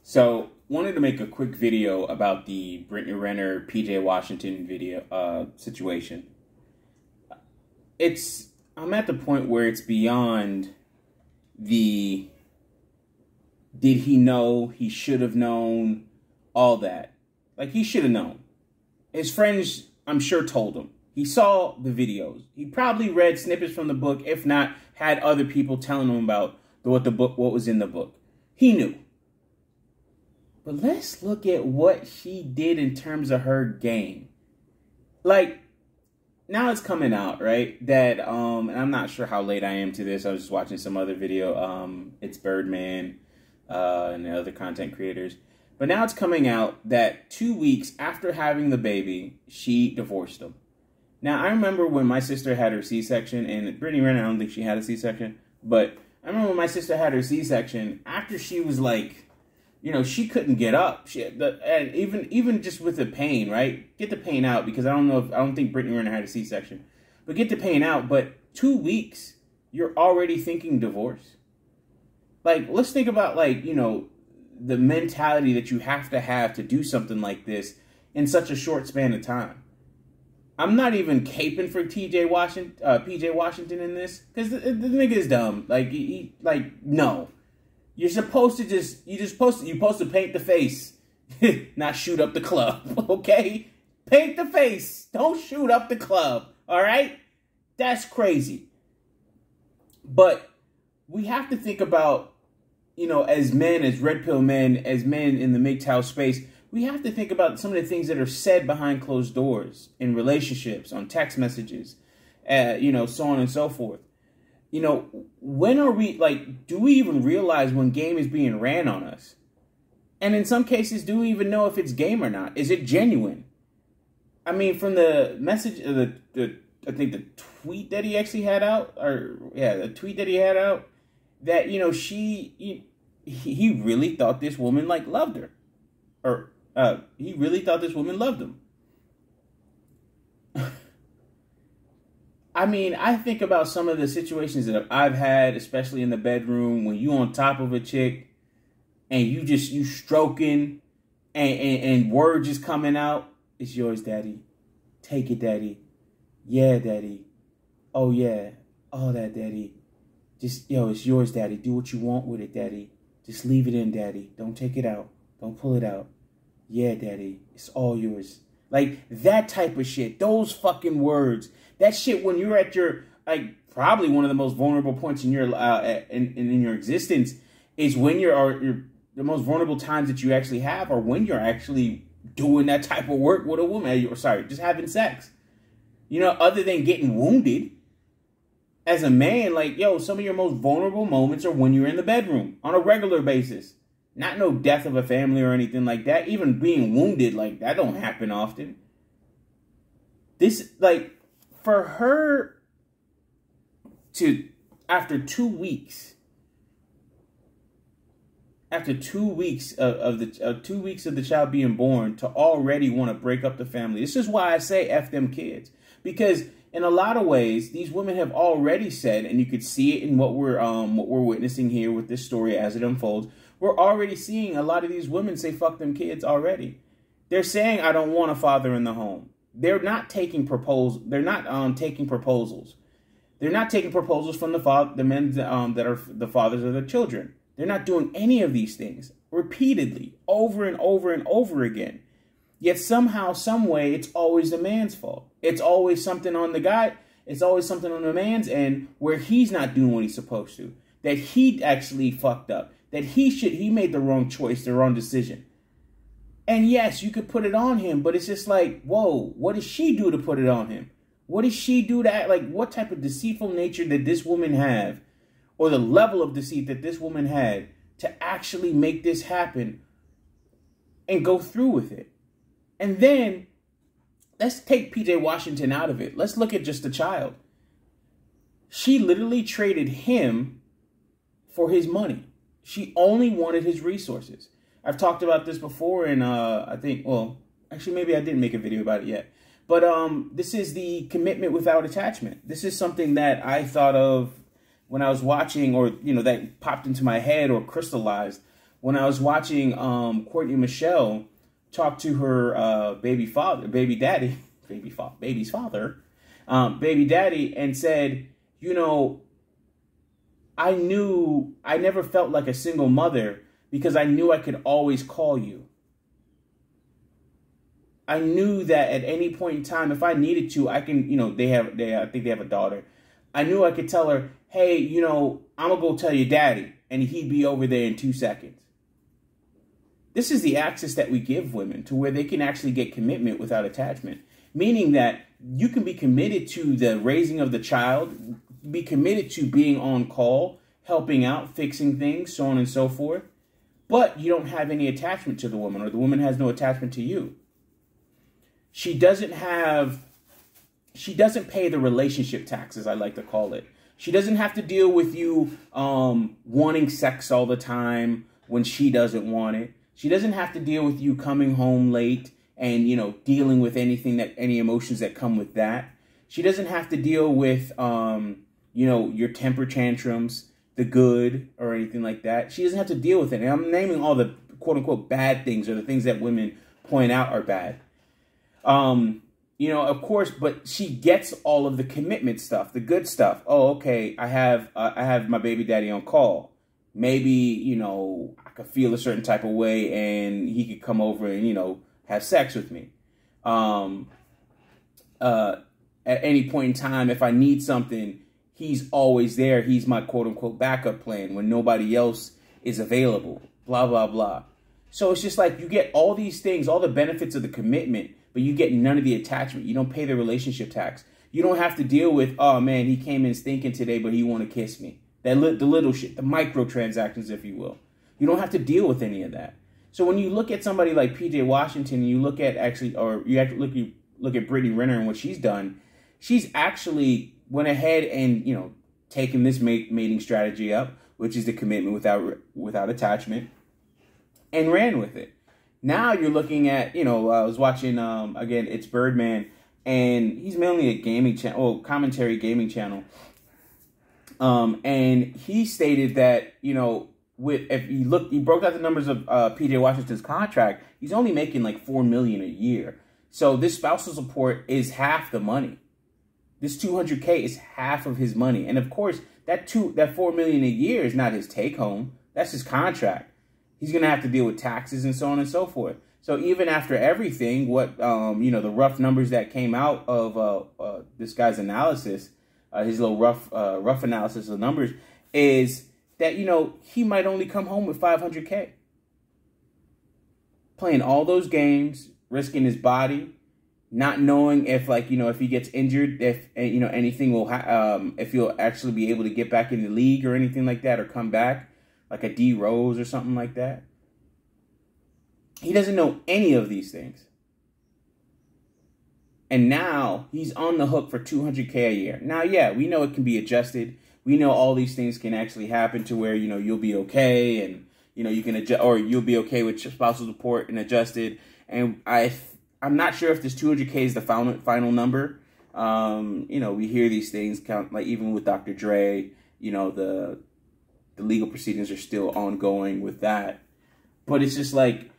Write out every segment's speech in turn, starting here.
So, wanted to make a quick video about the Brittany Renner PJ Washington video situation. I'm at the point where it's beyond the did he know, he should have known, all that. Like, he should have known. His friends, I'm sure, told him. He saw the videos. He probably read snippets from the book, if not, had other people telling him about what was in the book. He knew. But let's look at what she did in terms of her game. Like, now it's coming out, right? That, and I'm not sure how late I am to this. I was just watching some other video. It's Birdman and the other content creators. But now it's coming out that 2 weeks after having the baby, she divorced him. Now, I remember when my sister had her C-section, and Brittany Renner, I don't think she had a C-section, but I remember when my sister had her C-section, after she was like, you know, she couldn't get up. And even just with the pain, right? Get the pain out, because I don't think Brittany Renner had a C-section. But get the pain out, but 2 weeks, you're already thinking divorce. Like, let's think about, like, you know, the mentality that you have to do something like this in such a short span of time. I'm not even caping for PJ Washington in this, because the nigga is dumb. Like, no. You're supposed to paint the face, not shoot up the club, okay? Paint the face. Don't shoot up the club, all right? That's crazy. But we have to think about, you know, as men, as red pill men, as men in the MGTOW space, we have to think about some of the things that are said behind closed doors in relationships, on text messages, you know, so on and so forth. You know, when are we, like, do we even realize when game is being ran on us? And in some cases, do we even know if it's game or not? Is it genuine? I mean, from the message, I think the tweet that he actually had out, the tweet that he had out, that, you know, he really thought this woman, like, loved her. Or, he really thought this woman loved him. I mean, I think about some of the situations that I've had, especially in the bedroom, when you on top of a chick and you stroking and words just coming out. It's yours, daddy. Take it, daddy. Yeah, daddy. Oh, yeah. Oh, that, daddy. Just, yo, it's yours, daddy. Do what you want with it, daddy. Just leave it in, daddy. Don't take it out. Don't pull it out. Yeah, daddy. It's all yours. Like, that type of shit. Those fucking words. That shit when you're at your, like, probably one of the most vulnerable points in your in your existence is when you're the most vulnerable times that you actually have are when you're actually doing that type of work with a woman. Or, sorry, just having sex. You know, other than getting wounded. As a man, like, yo, some of your most vulnerable moments are when you're in the bedroom on a regular basis. Not no death of a family or anything like that. Even being wounded, like, that don't happen often. This, like, for her to, after 2 weeks, of the child being born, to already want to break up the family. This is why I say F them kids. Because in a lot of ways, these women have already said, and you could see it in what we're witnessing here with this story as it unfolds. We're already seeing a lot of these women say, fuck them kids already. They're saying, I don't want a father in the home. They're not taking proposals. They're not taking proposals. They're not taking proposals from the men that are the fathers of their children. They're not doing any of these things repeatedly, over and over and over again. Yet somehow, some way, it's always the man's fault. It's always something on the guy. It's always something on the man's end where he's not doing what he's supposed to. That he actually fucked up. That he made the wrong choice, the wrong decision. And yes, you could put it on him, but it's just like, whoa, what does she do to put it on him? What does she do to act? Like, what type of deceitful nature did this woman have, or the level of deceit that this woman had to actually make this happen and go through with it? And then, let's take PJ Washington out of it. Let's look at just the child. She literally traded him for his money. She only wanted his resources. I've talked about this before, and I think, well, actually, maybe I didn't make a video about it yet. But this is the commitment without attachment. This is something that I thought of when I was watching, or, you know, that popped into my head or crystallized when I was watching Courtney Michelle talk to her baby's father, baby daddy, and said, you know, I never felt like a single mother because I knew I could always call you. I knew that at any point in time, if I needed to, I can, you know, I think they have a daughter. I knew I could tell her, hey, you know, I'm going to go tell your daddy, and he'd be over there in 2 seconds. This is the access that we give women to where they can actually get commitment without attachment, meaning that you can be committed to the raising of the child, be committed to being on call, helping out, fixing things, so on and so forth, but you don't have any attachment to the woman, or the woman has no attachment to you. She doesn't pay the relationship tax, as I like to call it. She doesn't have to deal with you wanting sex all the time when she doesn't want it. She doesn't have to deal with you coming home late and, you know, dealing with any emotions that come with that. She doesn't have to deal with, you know, your temper tantrums, the good, or anything like that. She doesn't have to deal with it. And I'm naming all the quote-unquote bad things, or the things that women point out are bad. You know, of course, but she gets all of the commitment stuff, the good stuff. Oh, okay, I have my baby daddy on call. Maybe, you know, I could feel a certain type of way and he could come over and, you know, have sex with me. At any point in time, if I need something, he's always there. He's my quote-unquote backup plan when nobody else is available, blah, blah, blah. So it's just like you get all these things, all the benefits of the commitment, but you get none of the attachment. You don't pay the relationship tax. You don't have to deal with, oh, man, he came in stinking today, but he want to kiss me. The little shit, the microtransactions, if you will. You don't have to deal with any of that. So when you look at somebody like P.J. Washington, and you look at look at Brittany Renner and what she's done, she's actually went ahead and, you know, taken this mating strategy up, which is the commitment without attachment, and ran with it. Now you're looking at, you know, I was watching, again, It's Birdman, and he's mainly a gaming channel, commentary gaming channel. And he stated that, you know, if you look, he broke out the numbers of P.J. Washington's contract. He's only making like $4 million a year. So this spousal support is half the money. This $200K is half of his money. And of course, that $4 million a year is not his take home. That's his contract. He's going to have to deal with taxes and so on and so forth. So even after everything, what, you know, the rough numbers that came out of this guy's analysis, his little rough analysis of the numbers, is that, you know, he might only come home with $500K. Playing all those games, risking his body, not knowing if, like, you know, if he gets injured, if, you know, anything will, if he'll actually be able to get back in the league or anything like that, or come back, like a D Rose or something like that. He doesn't know any of these things. And now he's on the hook for $200K a year. Now, yeah, we know it can be adjusted. We know all these things can actually happen to where, you know, you'll be okay, and, you know, you can adjust, or you'll be okay with spousal support and adjusted. And I'm not sure if this $200K is the final number. You know, we hear these things count, like even with Dr. Dre, you know, the legal proceedings are still ongoing with that. But it's just like,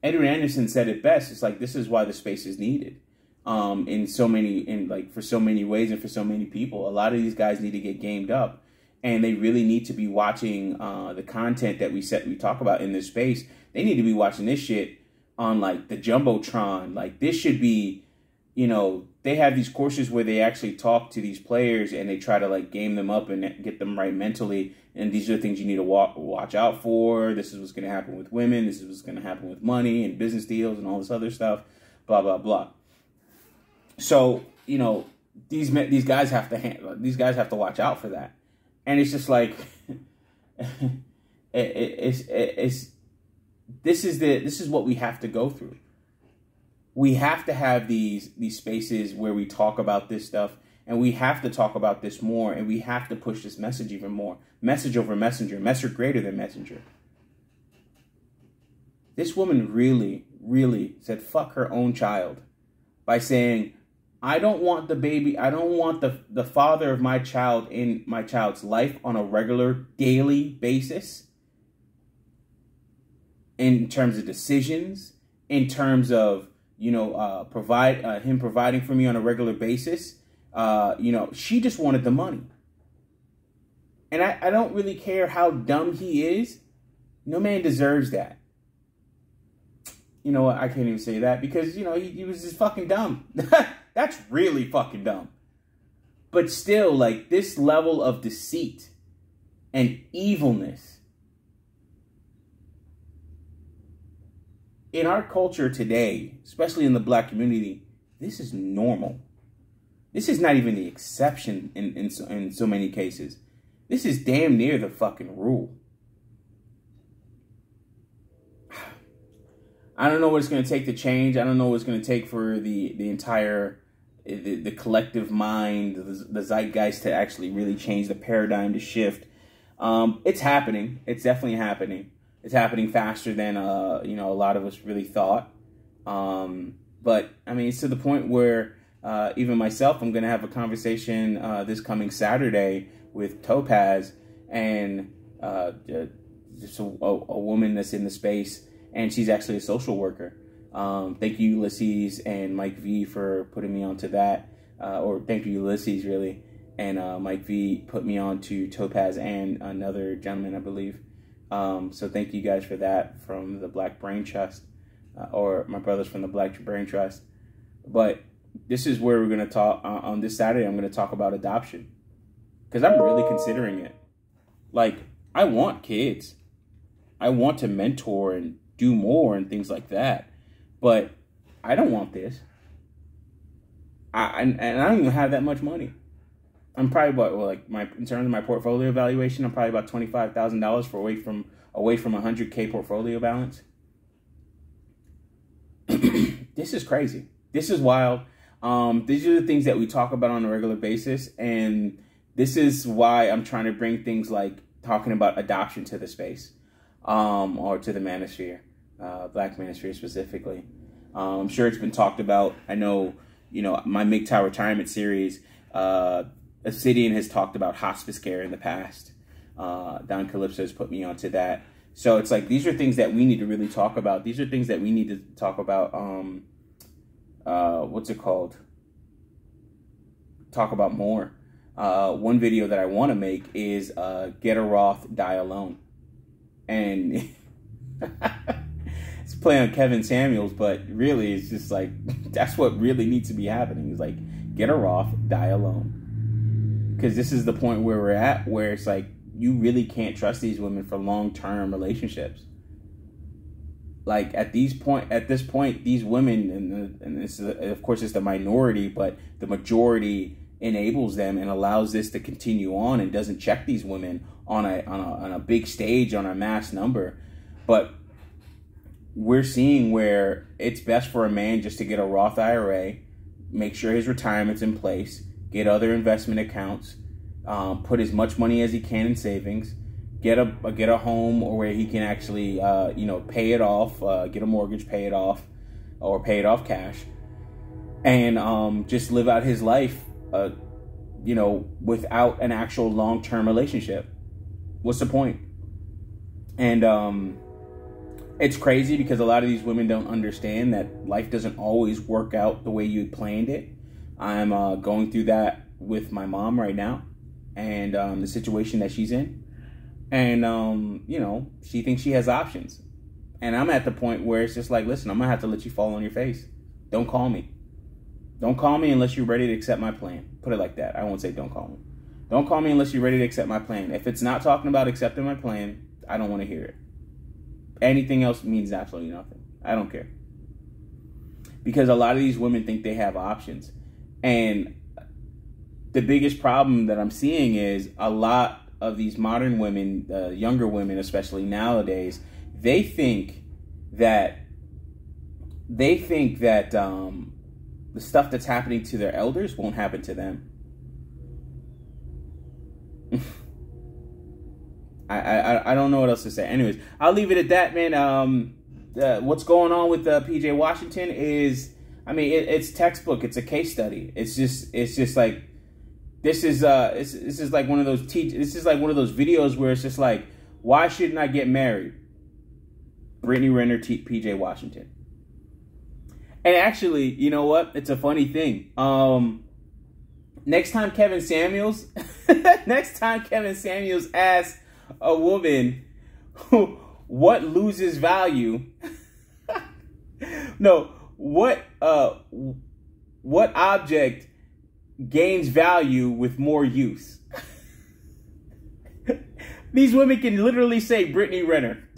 Edward Anderson said it best. It's like, this is why the space is needed. For so many ways and for so many people. A lot of these guys need to get gamed up, and they really need to be watching the content that we talk about in this space. They need to be watching this shit on like the Jumbotron. Like, this should be, you know, they have these courses where they actually talk to these players and they try to like game them up and get them right mentally. And these are the things you need to watch out for. This is what's going to happen with women. This is what's going to happen with money and business deals and all this other stuff. Blah, blah, blah. So, you know, these guys have to watch out for that. And it's just like, this is what we have to go through. We have to have these spaces where we talk about this stuff, and we have to talk about this more, and we have to push this message even more. Message over messenger, messenger greater than messenger. This woman really, really said fuck her own child by saying, I don't want the baby, I don't want the father of my child in my child's life on a regular, daily basis. in terms of decisions, in terms of, you know, him providing for me on a regular basis. You know, she just wanted the money. And I don't really care how dumb he is. No man deserves that. You know what? I can't even say that because, you know, he was just fucking dumb. That's really fucking dumb. But still, like, this level of deceit and evilness in our culture today, especially in the black community, this is normal. This is not even the exception in so many cases. This is damn near the fucking rule. I don't know what it's going to take to change. I don't know what it's going to take for the entire, the collective mind, the zeitgeist to actually really change the paradigm, to shift. It's happening. It's definitely happening. It's happening faster than, you know, a lot of us really thought. But, I mean, it's to the point where even myself, I'm going to have a conversation this coming Saturday with Topaz and just a woman that's in the space, and she's actually a social worker. Thank you, Ulysses and Mike V, for putting me onto that. Or thank you, Ulysses, really. And Mike V put me on to Topaz and another gentleman, I believe. So thank you guys for that from the Black Brain Trust, or my brothers from the Black Brain Trust. But this is where we're going to talk on this Saturday. I'm going to talk about adoption because I'm really considering it. Like, I want kids. I want to mentor and do more and things like that. But I don't want this. And I don't even have that much money. I'm probably about, well, like, in terms of my portfolio valuation, I'm probably about $25,000 for away from $100K portfolio balance. This is crazy. This is wild. These are the things that we talk about on a regular basis, and this is why I'm trying to bring things like talking about adoption to the space, or to the manosphere, Black manosphere specifically. I'm sure it's been talked about. I know, you know, my MGTOW retirement series, Obsidian has talked about hospice care in the past. Don Calypso has put me onto that. So it's like, these are things that we need to really talk about. These are things that we need to talk about. What's it called? Talk about more. One video that I want to make is Get a Roth, Die Alone. And it's a play on Kevin Samuels, but really it's just like, that's what really needs to be happening. Is like, get a Roth, die alone. Because this is the point where we're at, where it's like, you really can't trust these women for long-term relationships. Like, at this point, these women, and this is, of course, it's the minority, but the majority enables them and allows this to continue on and doesn't check these women on a big stage, on a mass number. But we're seeing where it's best for a man just to get a Roth IRA, make sure his retirement's in place, get other investment accounts, put as much money as he can in savings, get a home, or where he can actually you know, pay it off, get a mortgage, pay it off, or pay it off cash, and just live out his life, you know, without an actual long-term relationship. What's the point? And it's crazy because a lot of these women don't understand that life doesn't always work out the way you planned it. I'm going through that with my mom right now, and the situation that she's in. And, you know, she thinks she has options. And I'm at the point where it's just like, listen, I'm going to have to let you fall on your face. Don't call me. Don't call me unless you're ready to accept my plan. Put it like that. I won't say don't call me. Don't call me unless you're ready to accept my plan. If it's not talking about accepting my plan, I don't want to hear it. Anything else means absolutely nothing. I don't care. Because a lot of these women think they have options. And the biggest problem that I'm seeing is a lot of these modern women, younger women, especially nowadays, they think that the stuff that's happening to their elders won't happen to them. I don't know what else to say. Anyways, I'll leave it at that, man. What's going on with PJ Washington is, I mean, it's textbook. It's a case study. It's just like, this is like one of those videos where it's just like, why shouldn't I get married? Brittany Renner, PJ Washington. And actually, you know what? It's a funny thing. Next time Kevin Samuels asks a woman what loses value, no, what object gains value with more use? These women can literally say Brittany Renner.